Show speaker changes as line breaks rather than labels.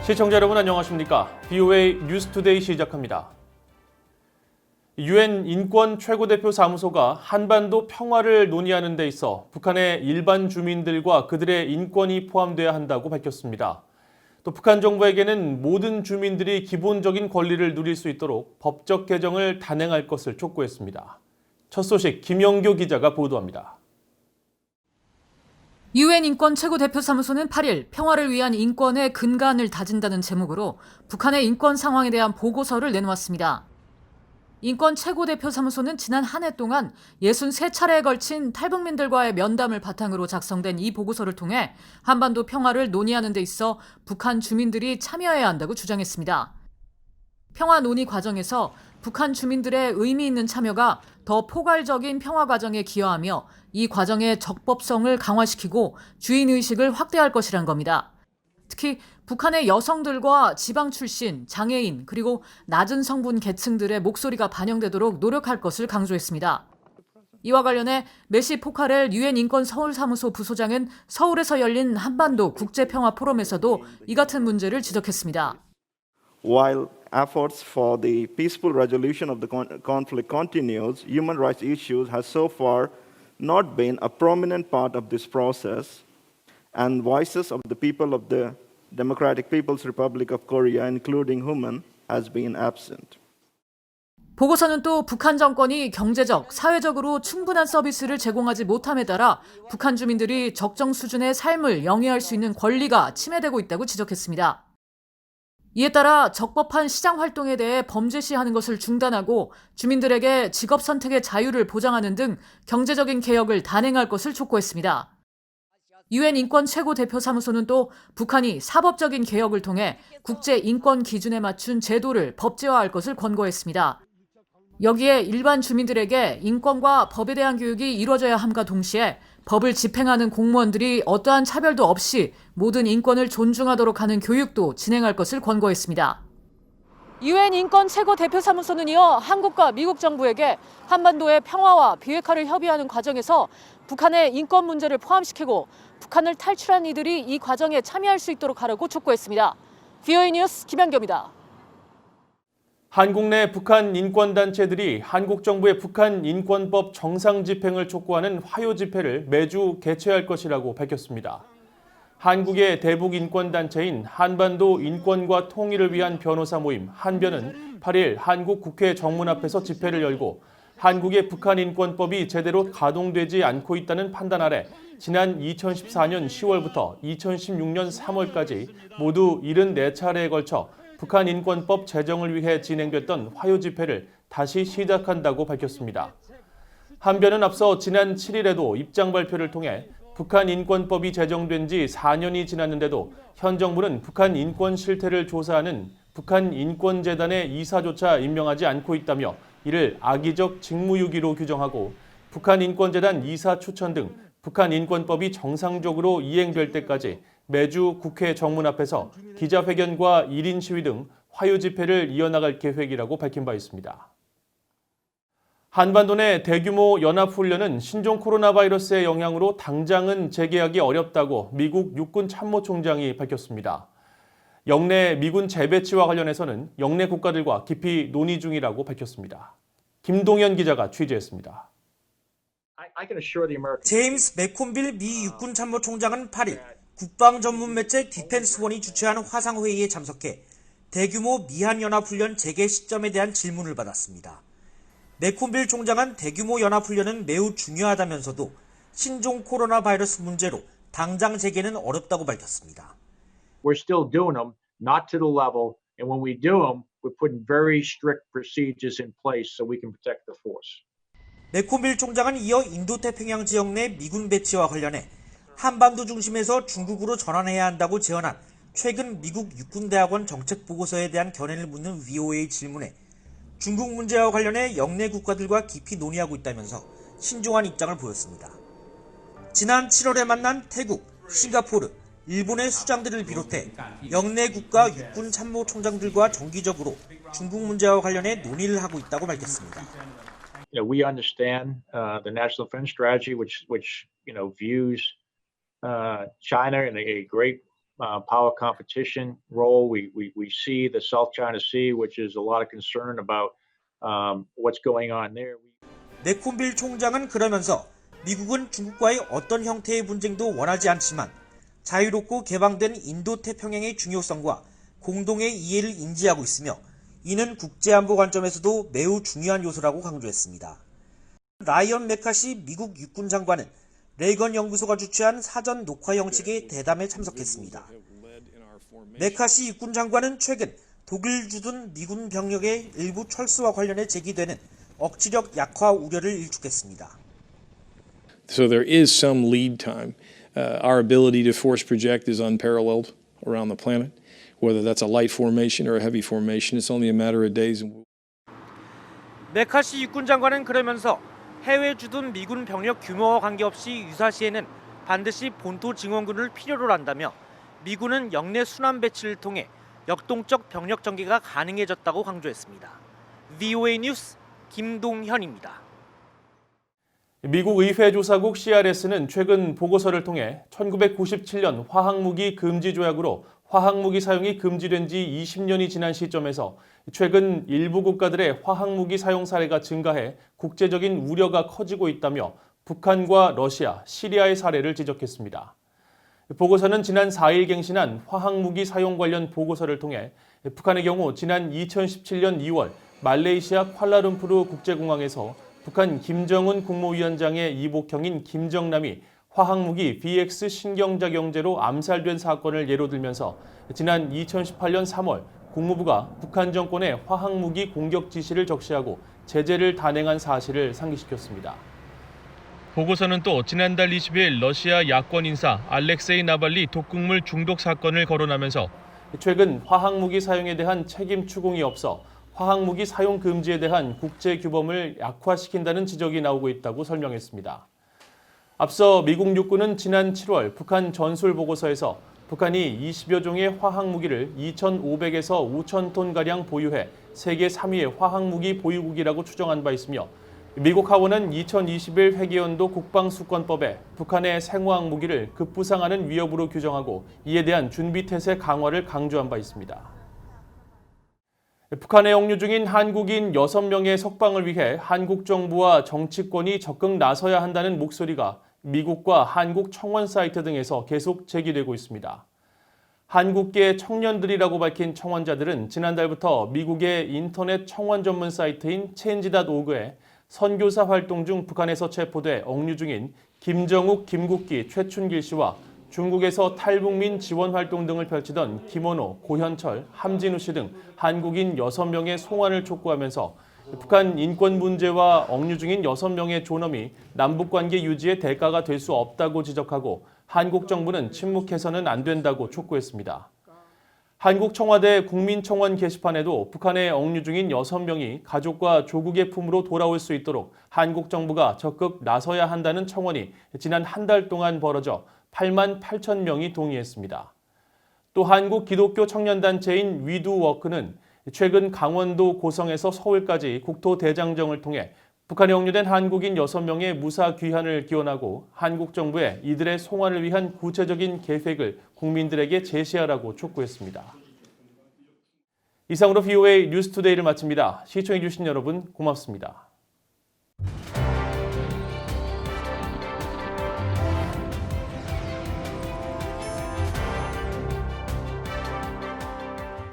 시청자 여러분 안녕하십니까? BOA 뉴스투데이 시작합니다. UN 인권 최고대표 사무소가 한반도 평화를 논의하는 데 있어 북한의 일반 주민들과 그들의 인권이 포함돼야 한다고 밝혔습니다. 또 북한 정부에게는 모든 주민들이 기본적인 권리를 누릴 수 있도록 법적 개정을 단행할 것을 촉구했습니다. 첫 소식 김영교 기자가 보도합니다.
UN 인권 최고대표 사무소는 8일 평화를 위한 인권의 근간을 다진다는 제목으로 북한의 인권 상황에 대한 보고서를 내놓았습니다. 인권 최고대표 사무소는 지난 한 해 동안 63차례에 걸친 탈북민들과의 면담을 바탕으로 작성된 이 보고서를 통해 한반도 평화를 논의하는 데 있어 북한 주민들이 참여해야 한다고 주장했습니다. 평화 논의 과정에서 북한 주민들의 의미 있는 참여가 더 포괄적인 평화 과정에 기여하며 이 과정의 적법성을 강화시키고 주인의식을 확대할 것이란 겁니다. 특히 북한의 여성들과 지방 출신, 장애인, 그리고 낮은 성분 계층들의 목소리가 반영되도록 노력할 것을 강조했습니다. 이와 관련해 메시 포카렐 UN 인권 서울사무소 부소장은 서울에서 열린 한반도 국제평화 포럼에서도 이 같은 문제를 지적했습니다.
While efforts for the peaceful resolution of the conflict continues, human rights issues has so far not been a prominent part of this process, and voices of the people of the Democratic People's Republic of Korea, including women, has been absent.
보고서는 또 북한 정권이 경제적, 사회적으로 충분한 서비스를 제공하지 못함에 따라 북한 주민들이 적정 수준의 삶을 영위할 수 있는 권리가 침해되고 있다고 지적했습니다. 이에 따라 적법한 시장 활동에 대해 범죄시하는 것을 중단하고 주민들에게 직업 선택의 자유를 보장하는 등 경제적인 개혁을 단행할 것을 촉구했습니다. UN 인권 최고 대표 사무소는 또 북한이 사법적인 개혁을 통해 국제 인권 기준에 맞춘 제도를 법제화할 것을 권고했습니다. 여기에 일반 주민들에게 인권과 법에 대한 교육이 이루어져야 함과 동시에 법을 집행하는 공무원들이 어떠한 차별도 없이 모든 인권을 존중하도록 하는 교육도 진행할 것을 권고했습니다. UN 인권 최고 대표 사무소는 이어 한국과 미국 정부에게 한반도의 평화와 비핵화를 협의하는 과정에서 북한의 인권 문제를 포함시키고 북한을 탈출한 이들이 이 과정에 참여할 수 있도록 하라고 촉구했습니다. BOA 뉴스 김현교입니다.
한국 내 북한 인권단체들이 한국 정부의 북한 인권법 정상 집행을 촉구하는 화요 집회를 매주 개최할 것이라고 밝혔습니다. 한국의 대북 인권단체인 한반도 인권과 통일을 위한 변호사 모임 한변은 8일 한국 국회 정문 앞에서 집회를 열고 한국의 북한 인권법이 제대로 가동되지 않고 있다는 판단 아래 지난 2014년 10월부터 2016년 3월까지 모두 74차례에 걸쳐 북한 인권법 제정을 위해 진행됐던 화요 집회를 다시 시작한다고 밝혔습니다. 한변은 앞서 지난 7일에도 입장 발표를 통해 북한 인권법이 제정된 지 4년이 지났는데도 현 정부는 북한 인권 실태를 조사하는 북한 인권재단의 이사조차 임명하지 않고 있다며 이를 악의적 직무유기로 규정하고 북한 인권재단 이사 추천 등 북한 인권법이 정상적으로 이행될 때까지 매주 국회 정문 앞에서 기자회견과 1인 시위 등 화요 집회를 이어나갈 계획이라고 밝힌 바 있습니다. 한반도 내 대규모 연합훈련은 신종 코로나 바이러스의 영향으로 당장은 재개하기 어렵다고 미국 육군 참모총장이 밝혔습니다. 영내 미군 재배치와 관련해서는 영내 국가들과 깊이 논의 중이라고 밝혔습니다. 김동현 기자가 취재했습니다.
제임스 맥콤빌 미 육군 참모총장은 8일 국방 전문 매체 디펜스원이 주최한 화상회의에 참석해 대규모 미한연합훈련 재개 시점에 대한 질문을 받았습니다. 맥콤빌 총장은 대규모 연합훈련은 매우 중요하다면서도 신종 코로나 바이러스 문제로 당장 재개는 어렵다고 밝혔습니다.
We're still doing them, not to the level, and when we do them, we're putting very strict procedures in place so we can protect the force.
맥콤빌 총장은 이어 인도태평양 지역 내 미군 배치와 관련해 한반도 중심에서 중국으로 전환해야 한다고 제언한 최근 미국 육군대학원 정책보고서에 대한 견해를 묻는 VOA 질문에 중국 문제와 관련해 영내 국가들과 깊이 논의하고 있다면서 신중한 입장을 보였습니다. 지난 7월에 만난 태국, 싱가포르, 일본의 수장들을 비롯해 영내 국가 육군 참모총장들과 정기적으로 중국 문제와 관련해 논의를 하고 있다고 밝혔습니다.
We understand the National Defense Strategy, which views China in a great power competition role. We see the South China Sea, which is a lot of concern about what's going on there.
네콤빌 총장은 그러면서 미국은 중국과의 어떤 형태의 분쟁도 원하지 않지만 자유롭고 개방된 인도태평양의 중요성과 공동의 이해를 인지하고 있으며 이는 국제안보 관점에서도 매우 중요한 요소라고 강조했습니다. 라이언 맥카시 미국 육군 장관은 레이건 연구소가 주최한 사전 녹화 형식의 대담에 참석했습니다. 맥카시 육군 장관은 최근 독일 주둔 미군 병력의 일부 철수와 관련해 제기되는 억지력 약화 우려를 일축했습니다.
So there is some lead time. Our ability to force project is unparalleled around the planet. Whether that's a light formation or a heavy formation, it's only a matter of days.
메카시 육군 장관은 그러면서 해외 주둔 미군 병력 규모와 관계없이 유사시에는 반드시 본토 증원군을 필요로 한다며 미군은 영내 순환 배치를 통해 역동적 병력 전개가 가능해졌다고 강조했습니다. VOA 뉴스 김동현입니다.
미국 의회조사국 CRS는 최근 보고서를 통해 1997년 화학무기 금지 조약으로 화학무기 사용이 금지된 지 20년이 지난 시점에서 최근 일부 국가들의 화학무기 사용 사례가 증가해 국제적인 우려가 커지고 있다며 북한과 러시아, 시리아의 사례를 지적했습니다. 보고서는 지난 4일 갱신한 화학무기 사용 관련 보고서를 통해 북한의 경우 지난 2017년 2월 말레이시아 쿠알라룸푸르 국제공항에서 북한 김정은 국무위원장의 이복형인 김정남이 화학무기 BX 신경작용제로 암살된 사건을 예로 들면서 지난 2018년 3월 국무부가 북한 정권의 화학무기 공격 지시를 적시하고 제재를 단행한 사실을 상기시켰습니다. 보고서는 또 지난달 20일 러시아 야권 인사 알렉세이 나발리 독극물 중독 사건을 거론하면서 최근 화학무기 사용에 대한 책임 추궁이 없어 화학무기 사용 금지에 대한 국제 규범을 약화시킨다는 지적이 나오고 있다고 설명했습니다. 앞서 미국 육군은 지난 7월 북한 전술 보고서에서 북한이 20여 종의 화학무기를 2,500에서 5,000톤가량 보유해 세계 3위의 화학무기 보유국이라고 추정한 바 있으며 미국 하원은 2021 회계연도 국방수권법에 북한의 생화학무기를 급부상하는 위협으로 규정하고 이에 대한 준비태세 강화를 강조한 바 있습니다. 북한에 억류 중인 한국인 6명의 석방을 위해 한국 정부와 정치권이 적극 나서야 한다는 목소리가 미국과 한국 청원 사이트 등에서 계속 제기되고 있습니다. 한국계 청년들이라고 밝힌 청원자들은 지난달부터 미국의 인터넷 청원 전문 사이트인 change.org에 선교사 활동 중 북한에서 체포돼 억류 중인 김정욱, 김국기, 최춘길 씨와 중국에서 탈북민 지원 활동 등을 펼치던 김원호, 고현철, 함진우 씨 등 한국인 6명의 송환을 촉구하면서 북한 인권 문제와 억류 중인 6명의 존엄이 남북관계 유지의 대가가 될 수 없다고 지적하고 한국 정부는 침묵해서는 안 된다고 촉구했습니다. 한국 청와대 국민청원 게시판에도 북한에 억류 중인 6명이 가족과 조국의 품으로 돌아올 수 있도록 한국 정부가 적극 나서야 한다는 청원이 지난 한 달 동안 벌어져 8만 8천 명이 동의했습니다. 또 한국 기독교 청년단체인 위두워크는 최근 강원도 고성에서 서울까지 국토대장정을 통해 북한에 억류된 한국인 6명의 무사 귀환을 기원하고 한국 정부에 이들의 송환을 위한 구체적인 계획을 국민들에게 제시하라고 촉구했습니다. 이상으로 VOA 뉴스투데이를 마칩니다. 시청해주신 여러분 고맙습니다.